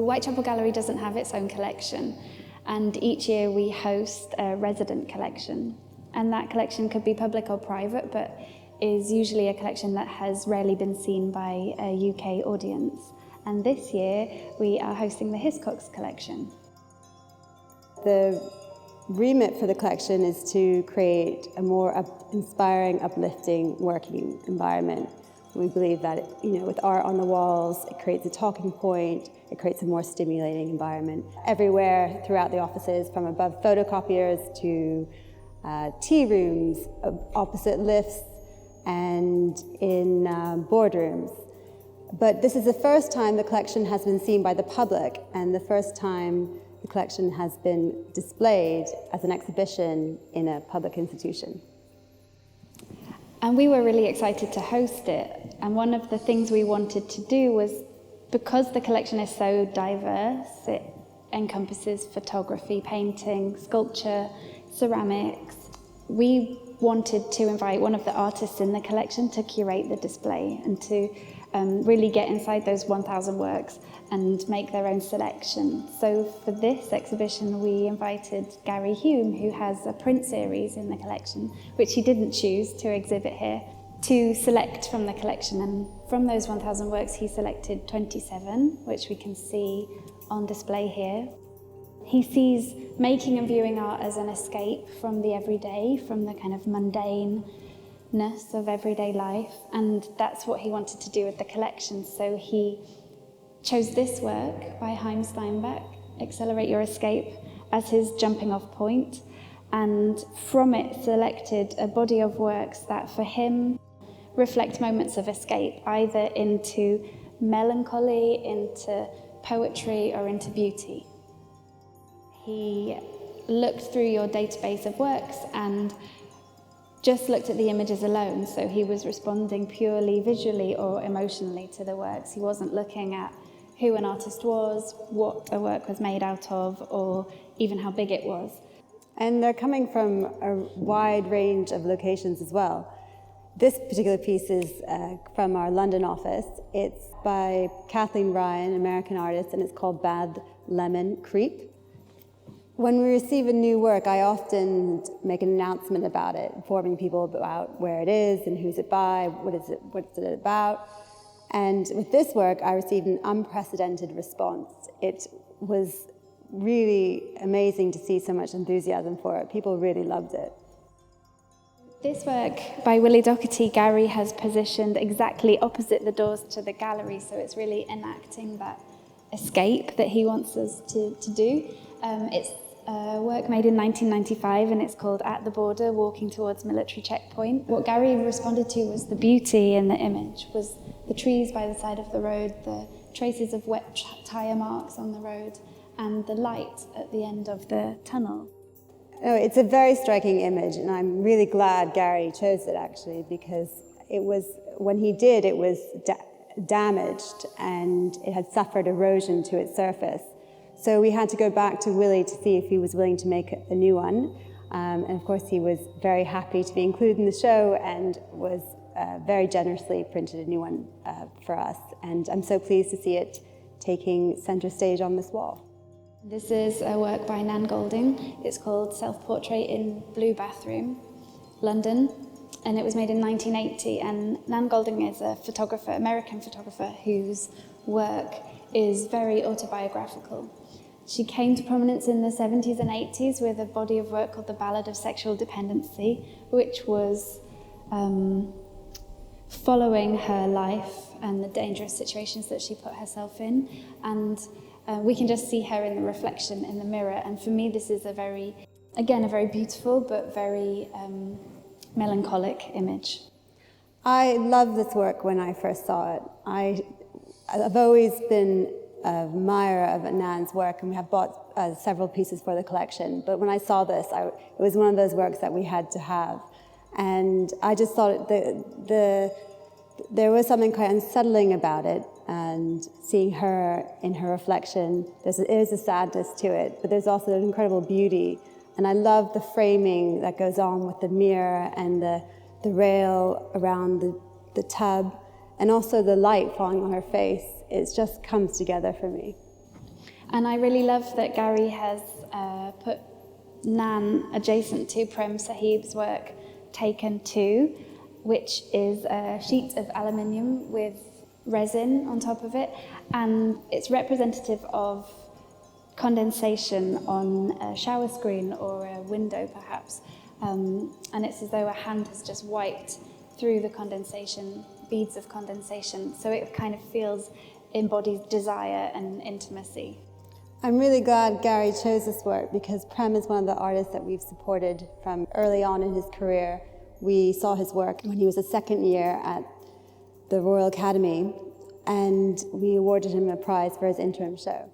Whitechapel Gallery doesn't have its own collection, and each year we host a resident collection. And that collection could be public or private, but is usually a collection that has rarely been seen by a UK audience. And this year we are hosting the Hiscox Collection. The remit for the collection is to create a more inspiring, uplifting working environment. We believe that, with art on the walls, it creates a talking point, it creates a more stimulating environment. Everywhere throughout the offices, from above photocopiers to tea rooms, opposite lifts, and in boardrooms. But this is the first time the collection has been seen by the public, and the first time the collection has been displayed as an exhibition in a public institution. And we were really excited to host it. And one of the things we wanted to do was, because the collection is so diverse, it encompasses photography, painting, sculpture, ceramics. We wanted to invite one of the artists in the collection to curate the display and to really get inside those 1,000 works and make their own selection. So for this exhibition, we invited Gary Hume, who has a print series in the collection, which he didn't choose to exhibit here, to select from the collection. And from those 1,000 works, he selected 27, which we can see on display here. He sees making and viewing art as an escape from the everyday, from the kind of mundaneness of everyday life, and that's what he wanted to do with the collection. So he chose this work by Haim Steinbach, Accelerate Your Escape, as his jumping off point, and from it selected a body of works that for him reflect moments of escape, either into melancholy, into poetry, or into beauty. He looked through your database of works and just looked at the images alone, so he was responding purely visually or emotionally to the works. He wasn't looking at who an artist was, what a work was made out of, or even how big it was. And they're coming from a wide range of locations as well. This particular piece is from our London office. It's by Kathleen Ryan, an American artist, and it's called Bad Lemon Creep. When we receive a new work, I often make an announcement about it, informing people about where it is and who's it by, what's it about. And with this work, I received an unprecedented response. It was really amazing to see so much enthusiasm for it. People really loved it. This work by Willie Doherty, Gary has positioned exactly opposite the doors to the gallery, so it's really enacting that escape that he wants us to do. It's a work made in 1995, and it's called At the Border, Walking Towards Military Checkpoint. What Gary responded to was the beauty in the image, was the trees by the side of the road, the traces of wet tire marks on the road, and the light at the end of the tunnel. Oh, it's a very striking image, and I'm really glad Gary chose it, actually, because it was, when he did, it was damaged and it had suffered erosion to its surface. So we had to go back to Willie to see if he was willing to make a new one. And of course, he was very happy to be included in the show and was very generously printed a new one for us. And I'm so pleased to see it taking center stage on this wall. This is a work by Nan Goldin. It's called Self-Portrait in Blue Bathroom, London, and it was made in 1980. And Nan Goldin is a photographer, American photographer, whose work is very autobiographical. She came to prominence in the 70s and 80s with a body of work called The Ballad of Sexual Dependency, which was following her life and the dangerous situations that she put herself in. And we can just see her in the reflection in the mirror. And for me, this is a very beautiful but very melancholic image. I loved this work when I first saw it. I've always been an admirer of Nan's work, and we have bought several pieces for the collection. But when I saw this, it was one of those works that we had to have. And I just thought there was something quite unsettling about it, and seeing her in her reflection, there is a sadness to it, but there's also an incredible beauty. And I love the framing that goes on with the mirror and the rail around the tub, and also the light falling on her face. It just comes together for me. And I really love that Gary has put Nan adjacent to Prem Sahib's work, Taken 2, which is a sheet of aluminium with resin on top of it, and it's representative of condensation on a shower screen or a window perhaps, and it's as though a hand has just wiped through the condensation, beads of condensation, so it kind of embodies desire and intimacy. I'm really glad Gary chose this work because Prem is one of the artists that we've supported from early on in his career. We saw his work when he was a second year at the Royal Academy, and we awarded him a prize for his interim show.